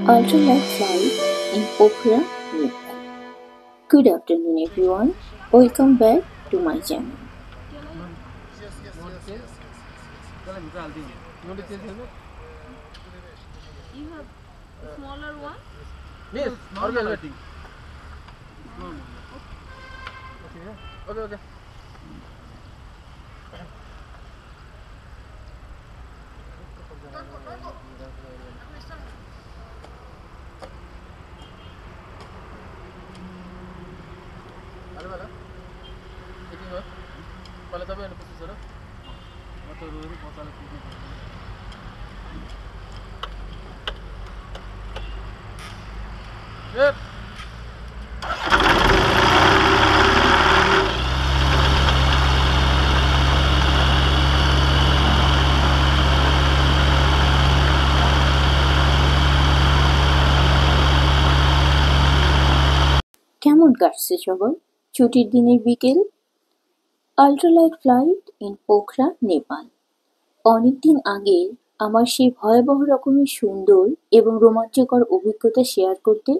Ultralight flight in Pokhara, Nepal. Good afternoon, everyone. Welcome back to my channel. You have a smaller one? Yes, organic. Okay. Yep. কেমন কাটছে সবার ছুটির দিনের বিকেল? Ultralight flight in Pokhara, Nepal. অনেকদিন আগে আমার সেই ভয়াবহ রকমের সুন্দর এবং রোমাঞ্চকর অভিজ্ঞতা শেয়ার করতে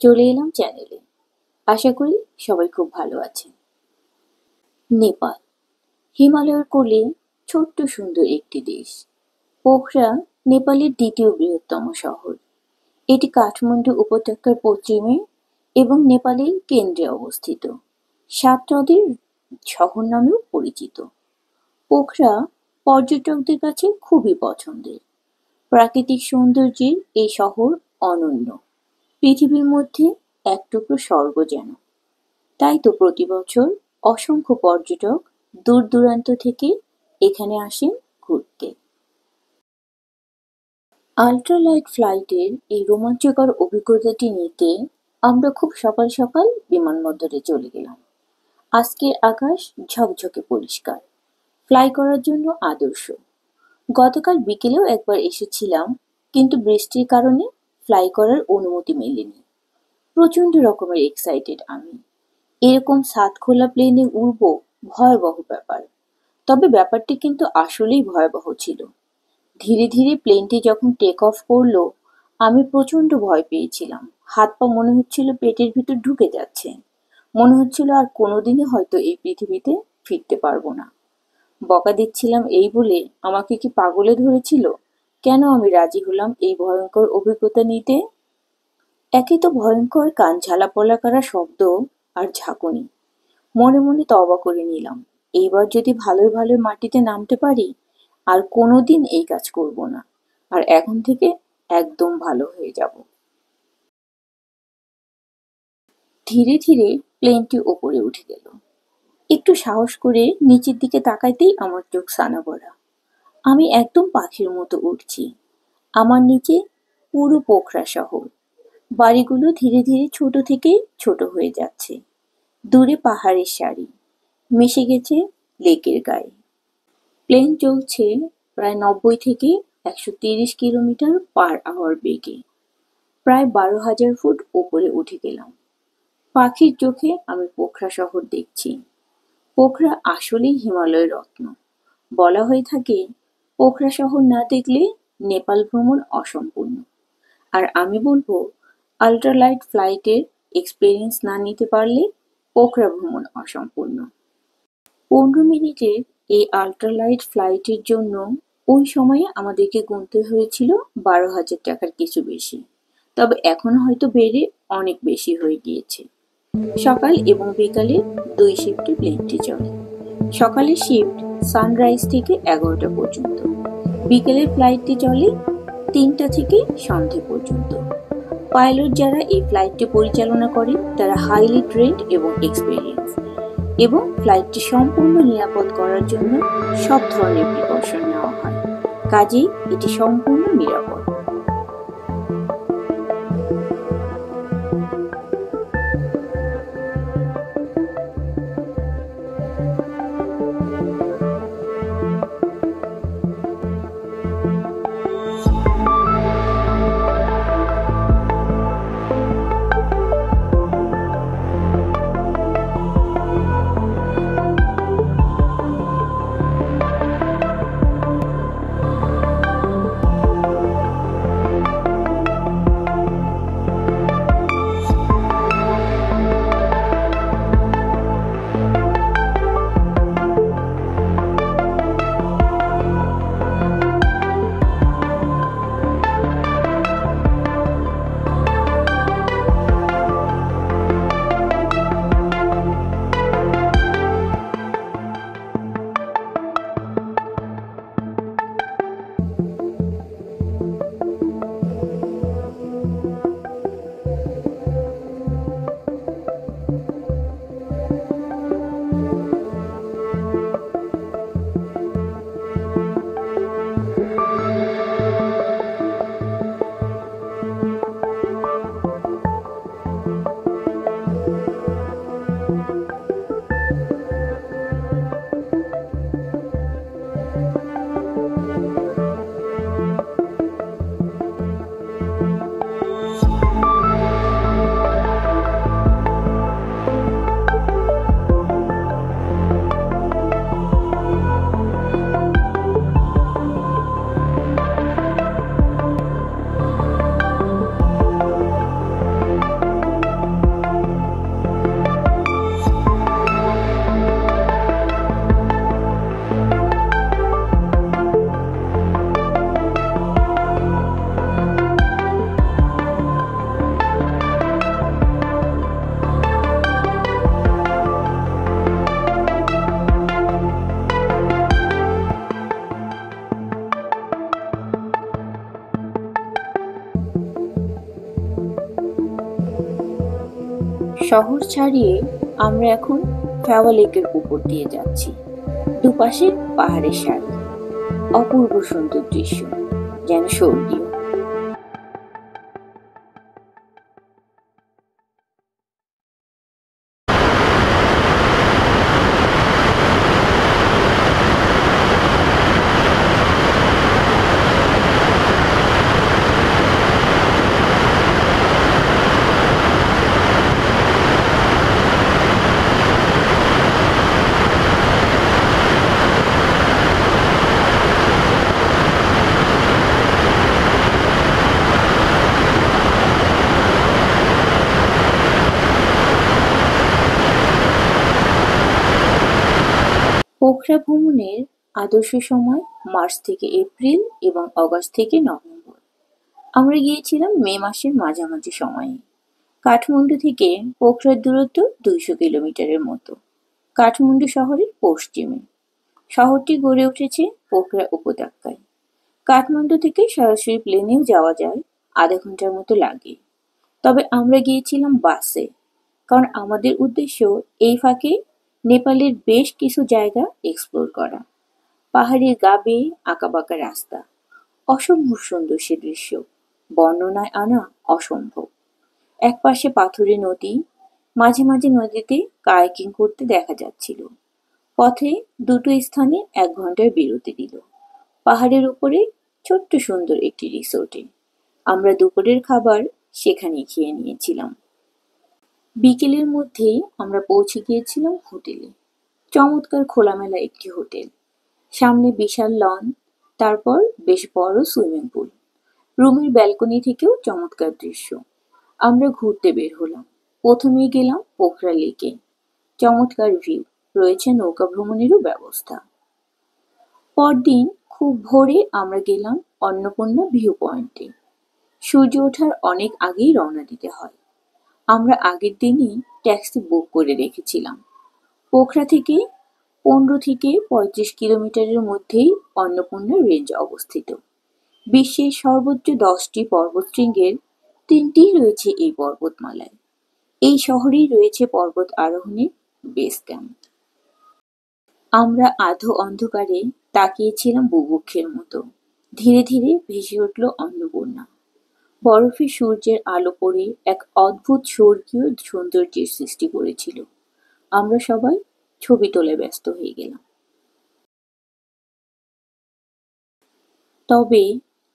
চলে এলাম চ্যানেলে। আশা করি সবাই খুব ভালো আছে। নেপাল হিমালয়ের কোলে ছোট্ট সুন্দর একটি দেশ। পোখরা নেপালের দ্বিতীয় বৃহত্তম শহর। এটি কাঠমান্ডু উপত্যকার পশ্চিমে এবং নেপালের কেন্দ্রে অবস্থিত। সাত নদীর শহর নামেও পরিচিত। পোখরা পর্যটকদের কাছে খুবই পছন্দের। প্রাকৃতিক সৌন্দর্যের এই শহর অনন্য। পৃথিবীর মধ্যে এক টুকরো স্বর্গ যেন। তাই তো প্রতি বছর অসংখ্য পর্যটক দূর দূরান্ত থেকে এখানে আসেন ঘুরতে। আল্ট্রালাইট ফ্লাইটের এই রোমাঞ্চকর অভিজ্ঞতাটি নিতে আমরা খুব সকাল সকাল বিমানবন্দরে চলে গেলাম। আজকের আকাশ ঝকঝকে পরিষ্কার, ফ্লাই করার জন্য আদর্শ। গতকাল বিকেলেও একবার এসেছিলাম, কিন্তু বৃষ্টির কারণে ফ্লাই করার অনুমতি মেলেনি। প্রচন্ড রকমের এক্সাইটেড আমি। এরকম ছাদ খোলা প্লেনে উড়বো, ভয়াবহ ব্যাপার। তবে ব্যাপারটি কিন্তু আসলেই ভয়াবহ ছিল। ধীরে ধীরে প্লেনটি যখন টেক অফ করলো, আমি প্রচন্ড ভয় পেয়েছিলাম। হাত পা মনে হচ্ছিল পেটের ভিতর ঢুকে যাচ্ছে। মনে হচ্ছিল আর কোনোদিনই হয়তো এই পৃথিবীতে ফিরতে পারবো না। বকা দিচ্ছিলাম এই বলে আমাকে কি পাগলে ধরেছিল? কেন আমি রাজি হলাম এই ভয়ঙ্কর অভিজ্ঞতা নিতে? একে তো ভয়ঙ্কর কান ঝালাপলা করা শব্দ আর ঝাঁকুনি। মনে মনে তওবা করে নিলাম, এইবার যদি ভালোই ভালোই মাটিতে নামতে পারি আর কোনোদিন এই কাজ করব না। আর এখন থেকে একদম ভালো হয়ে যাব। ধীরে ধীরে প্লেনটি ওপরে উঠে গেল। একটু সাহস করে নিচের দিকে তাকাইতেই আমার চোখ সানা ভরা। আমি একদম পাখির মতো উঠছি। আমার নিচে পুরো পোখরা শহর। বাড়িগুলো ধীরে ধীরে ছোট থেকে ছোট হয়ে যাচ্ছে। দূরে পাহাড়ের সারি মিশে গেছে লেকের গায়ে। প্লেন চলছে প্রায় 90 থেকে 130 কিলোমিটার পার আওয়ার বেগে। প্রায় 12,000 ফুট ওপরে উঠে গেলাম। পাখির চোখে আমি পোখরা শহর দেখছি। পোখরা আসলেই হিমালয়ের রত্ন। বলা হয়ে থাকে, পোখরা শহর না দেখলে নেপাল ভ্রমণ অসম্পূর্ণ। আর আমি বলবো, আল্ট্রালাইট ফ্লাইটের এক্সপিরিয়েন্স না নিতে পারলে পোখরা ভ্রমণ অসম্পূর্ণ। 15 মিনিটের এই আল্ট্রালাইট ফ্লাইটের জন্য ওই সময়ে আমাদেরকে গুনতে হয়েছিল 12,000 টাকার কিছু বেশি। তবে এখন হয়তো বেড়ে অনেক বেশি হয়ে গিয়েছে। সকাল এবং বিকালে 2 শিফটে প্লেনটি চলে। সকালের শিফট সানরাইজ থেকে 11টা পর্যন্ত, বিকেলের ফ্লাইটটি চলে 3টা থেকে সন্ধে পর্যন্ত। পাইলট যারা এই ফ্লাইটটি পরিচালনা করে তারা হাইলি ট্রেন্ড এবং এক্সপেরিয়েন্স, এবং ফ্লাইটটি সম্পূর্ণ নিরাপদ করার জন্য সব ধরনের প্রিকশন নেওয়া হয়, কাজেই এটি সম্পূর্ণ নিরাপদ। শহর ছাড়িয়ে আমরা এখন ফেওয়া লেকের উপর দিয়ে যাচ্ছি। দুপাশে পাহাড়ের সারি, অপূর্ব সুন্দর দৃশ্য, যেন স্বর্গীয়। পোখরা ভ্রমণের আদর্শ সময় মার্চ থেকে এপ্রিল এবং অগস্ট থেকে নভেম্বর। আমরা গিয়েছিলাম মে মাসের মাঝামাঝি সময়ে। কাঠমান্ডু থেকে পোখরার দূরত্ব 200 কিলোমিটারের মতো, কাঠমান্ডু শহরের পশ্চিমে। শহরটি গড়ে উঠেছে পোখরা উপত্যকায়। কাঠমান্ডু থেকে সরাসরি প্লেনেও যাওয়া যায়, আধা ঘন্টার মতো লাগে। তবে আমরা গিয়েছিলাম বাসে, কারণ আমাদের উদ্দেশ্য এই ফাঁকে নেপালের বেশ কিছু জায়গা এক্সপ্লোর করা। পাহাড়ের গা বেয়ে আঁকাবাঁকা রাস্তা, অসম্ভব সুন্দর সে দৃশ্য, বর্ণনায় আনা অসম্ভব। একপাশে পাথুরে নদী, মাঝে মাঝে নদীতে কায়াকিং করতে দেখা যাচ্ছিল। পথে দুটো স্থানে 1 ঘন্টার বিরতি দিল, পাহাড়ের উপরে ছোট্ট সুন্দর একটি রিসোর্টে। আমরা দুপুরের খাবার সেখানেই খেয়ে নিয়েছিলাম। বিকেলের মধ্যেই আমরা পৌঁছে গিয়েছিলাম হোটেলে। চমৎকার খোলামেলা একটি হোটেল, সামনে বিশাল লন, তারপর বেশ বড় সুইমিং পুল। রুমের ব্যালকনি থেকেও চমৎকার দৃশ্য। আমরা ঘুরতে বের হলাম। প্রথমেই গেলাম পোখরা লেকে, চমৎকার ভিউ, রয়েছে নৌকা ভ্রমণেরও ব্যবস্থা। পরদিন খুব ভোরে আমরা গেলাম অন্নপূর্ণা ভিউ পয়েন্টে। সূর্য ওঠার অনেক আগেই রওনা দিতে হয়। আমরা আগের দিনই ট্যাক্সি বুক করে রেখেছিলাম। পোখরা থেকে 15 থেকে 35 কিলোমিটারের মধ্যেই অন্নপূর্ণা রেঞ্জ অবস্থিত। বিশ্বের সর্বোচ্চ 10টি পর্বতশৃঙ্গের 3টিই রয়েছে এই পর্বতমালায়। এই শহরেই রয়েছে পর্বত আরোহণের বেস ক্যাম্প। আমরা আধো অন্ধকারে তাকিয়েছিলাম বুভুক্ষের মতো। ধীরে ধীরে ভেসে উঠল অন্নপূর্ণা। বরফে সূর্যের আলো পড়ে এক অদ্ভুত স্বর্গীয় সৌন্দর্যের সৃষ্টি করেছিল। আমরা সবাই ছবি তোলে ব্যস্ত হয়ে গেলাম। তবে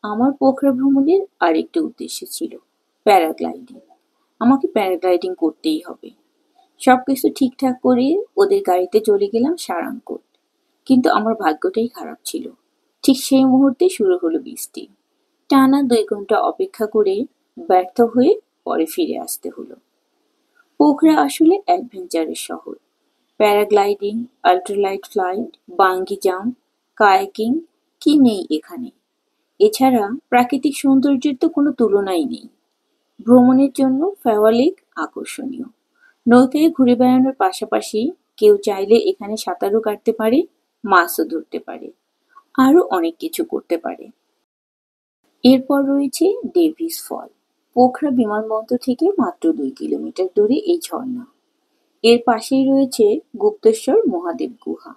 আমার পোখরা ভ্রমণের আরেকটি উদ্দেশ্য ছিল, প্যারাগ্লাইডিং। আমাকে প্যারাগ্লাইডিং করতেই হবে। সবকিছু ঠিকঠাক করে ওদের গাড়িতে চলে গেলাম সারাংকোট। কিন্তু আমার ভাগ্যটাই খারাপ ছিল। ঠিক সেই মুহূর্তে শুরু হলো বৃষ্টি। টানা 2 ঘন্টা অপেক্ষা করে ব্যর্থ হয়ে পরে ফিরে আসতে হলো। পোখরা আসলে অ্যাডভেঞ্চারের শহর। প্যারাগ্লাইডিং, আল্ট্রালাইট ফ্লাইট, বাঙ্গি জাম্প, কায়াকিং, কি নেই এখানে? এছাড়া প্রাকৃতিক সৌন্দর্যের তো কোনো তুলনাই নেই। ভ্রমণের জন্য ফেওয়া লেক আকর্ষণীয়। নৌকায় ঘুরে বেড়ানোর পাশাপাশি কেউ চাইলে এখানে সাঁতারও কাটতে পারে, মাছও ধরতে পারে, আরো অনেক কিছু করতে পারে। এরপর রয়েছে ডেভিস ফল। পোখরা বিমানবন্দর থেকে মাত্র 2 কিলোমিটার দূরে এই ঝর্ণা। এর পাশেই রয়েছে গুপ্তেশ্বর মহাদেব গুহা।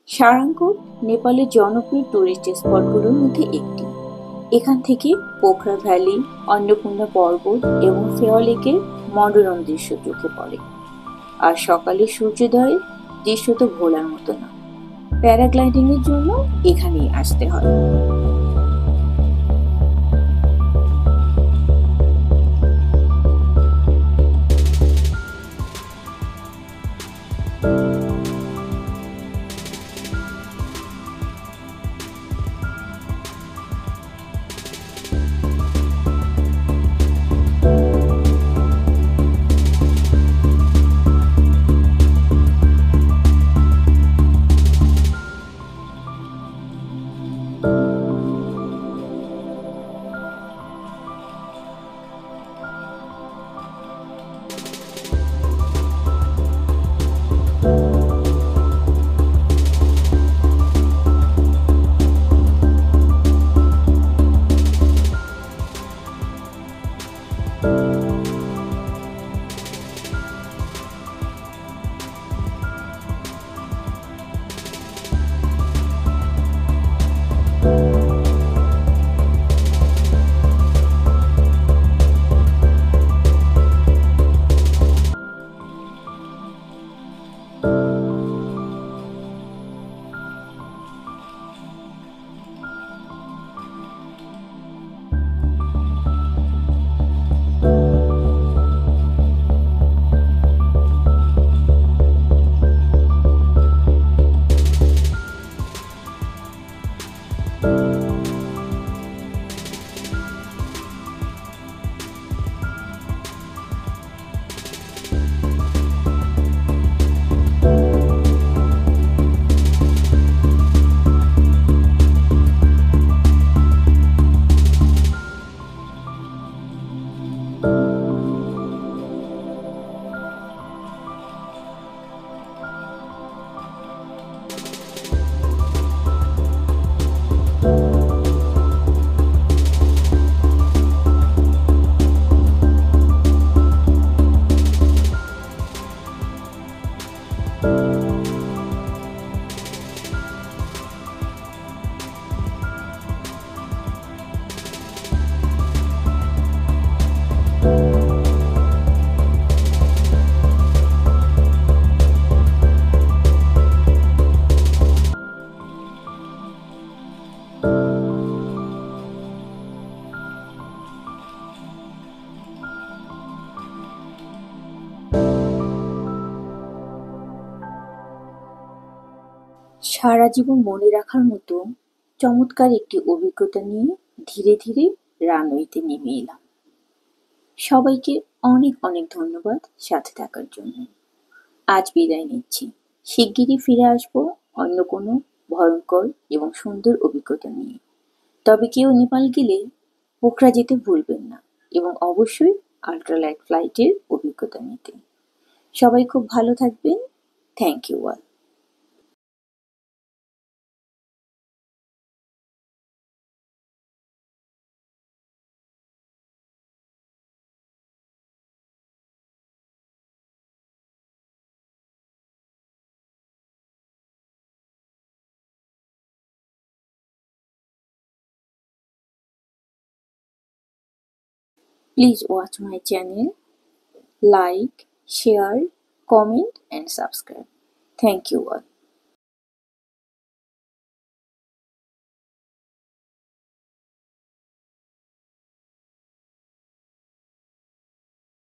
সারাংকোট নেপালের জনপ্রিয় টুরিস্ট স্পটগুলোর মধ্যে একটি। এখান থেকে পোখরা ভ্যালি, অন্নপূর্ণা পর্বত এবং ফেওয়া লেকের মনোরম দৃশ্য চোখে পড়ে। আর সকালে সূর্যোদয়ের দৃশ্য তো ভোলার মতো না। প্যারাগ্লাইডিং এর জন্য এখানেই আসতে হয়। সারা জীবন মনে রাখার মতো চমৎকার একটি অভিজ্ঞতা নিয়ে ধীরে ধীরে রানওয়েতে নেমে এলাম। সবাইকে অনেক অনেক ধন্যবাদ সাথে থাকার জন্য। আজ বিদায় নিচ্ছি। শিগগিরই ফিরে আসবো অন্য কোনো ভয়ঙ্কর এবং সুন্দর অভিজ্ঞতা নিয়ে। তবে কেউ নেপাল গেলে পোখরা যেতে ভুলবেন না এবং অবশ্যই আল্ট্রালাইট ফ্লাইটের অভিজ্ঞতা নিতে। সবাই খুব ভালো থাকবেন। Thank you all. Please watch my channel, like, share, comment and subscribe. Thank you all.